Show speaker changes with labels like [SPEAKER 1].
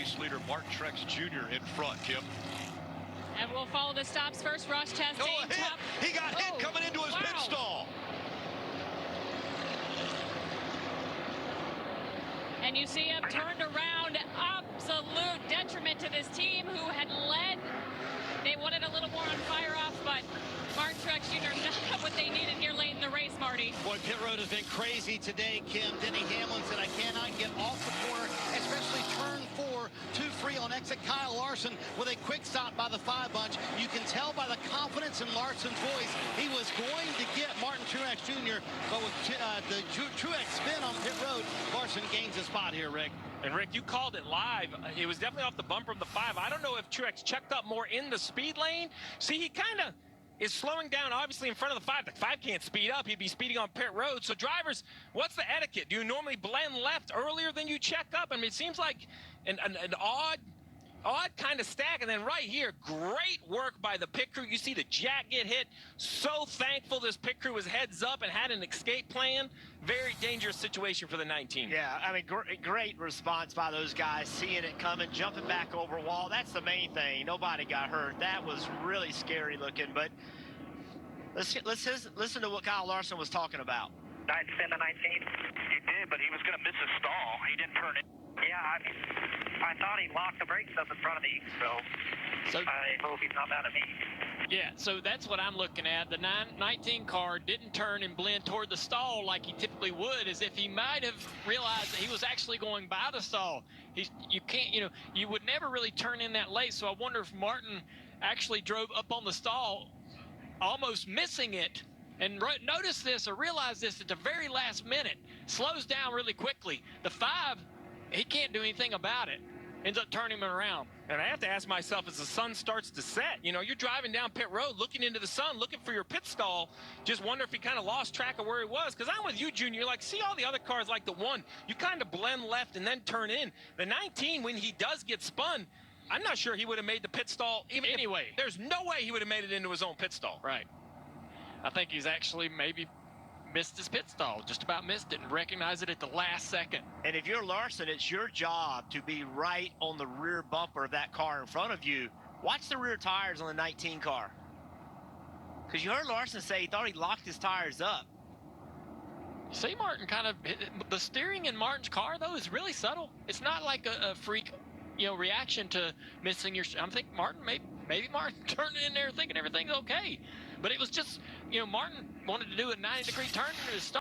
[SPEAKER 1] race leader Martin Truex Jr. in front, Kim.
[SPEAKER 2] And we'll follow the stops first. Rush testing.
[SPEAKER 1] Oh, a hit. He got hit coming into his pit stall.
[SPEAKER 2] And you see him turned around. Absolute detriment to this team who had led. They wanted a little more on fire off, but Martin Truex Jr. not what they needed here late in the race, Marty.
[SPEAKER 3] Boy, pit road has been crazy today, Kim. Denny Hamlin said, I cannot get off the corner, especially turn 4, 2 free on exit. Kyle Larson with a quick stop by the 5 bunch. You can tell by the confidence in Larson's voice, he was going to get Martin Truex Jr., but with the Truex spin on pit road, Larson gains a spot here, Rick.
[SPEAKER 4] And Rick, you called it live. It was definitely off the bumper of the 5. I don't know if Truex checked up more in the speed lane. See, he kind of is slowing down, obviously, in front of the 5. The 5 can't speed up. He'd be speeding on pit road. So drivers, what's the etiquette? Do you normally blend left earlier than you check up? I mean, it seems like an odd kind of stack. And then right here, great work by the pit crew. You see the jack get hit. So thankful this pit crew was heads up and had an escape plan. Very dangerous situation for the 19.
[SPEAKER 5] Yeah, I mean, great response by those guys, seeing it coming, jumping back over wall. That's the main thing. Nobody got hurt. That was really scary looking. But let's listen to what Kyle Larson was talking about.
[SPEAKER 6] 9 spin the 19. He did, but he was going to miss his stall. He didn't turn it. Yeah, I thought he locked the brakes up in front of me, so I hope he's not mad at me.
[SPEAKER 7] Yeah, so that's what I'm looking at. The 19 car didn't turn and blend toward the stall like he typically would, as if he might have realized that he was actually going by the stall. You can't, you would never really turn in that late, so I wonder if Martin actually drove up on the stall, almost missing it. And notice this or realize this at the very last minute. Slows down really quickly. The 5, he can't do anything about it. Ends up turning him around.
[SPEAKER 4] And I have to ask myself, as the sun starts to set, you're driving down pit road, looking into the sun, looking for your pit stall. Just wonder if he kind of lost track of where he was. Because I'm with you, Junior. Like, see all the other cars like the 1. You kind of blend left and then turn in. The 19, when he does get spun, I'm not sure he would have made the pit stall. Even anyway, there's no way he would have made it into his own pit stall.
[SPEAKER 7] Right. I think he's actually maybe missed his pit stall, just about missed it, and recognized it at the last second.
[SPEAKER 5] And if you're Larson, it's your job to be right on the rear bumper of that car in front of you. Watch the rear tires on the 19 car. Because you heard Larson say he thought he locked his tires up.
[SPEAKER 7] You see Martin the steering in Martin's car, though, is really subtle. It's not like a freak, reaction to missing your... I'm thinking Martin, maybe Martin turned in there thinking everything's okay. But it was just, Martin wanted to do a 90-degree turn into his stall.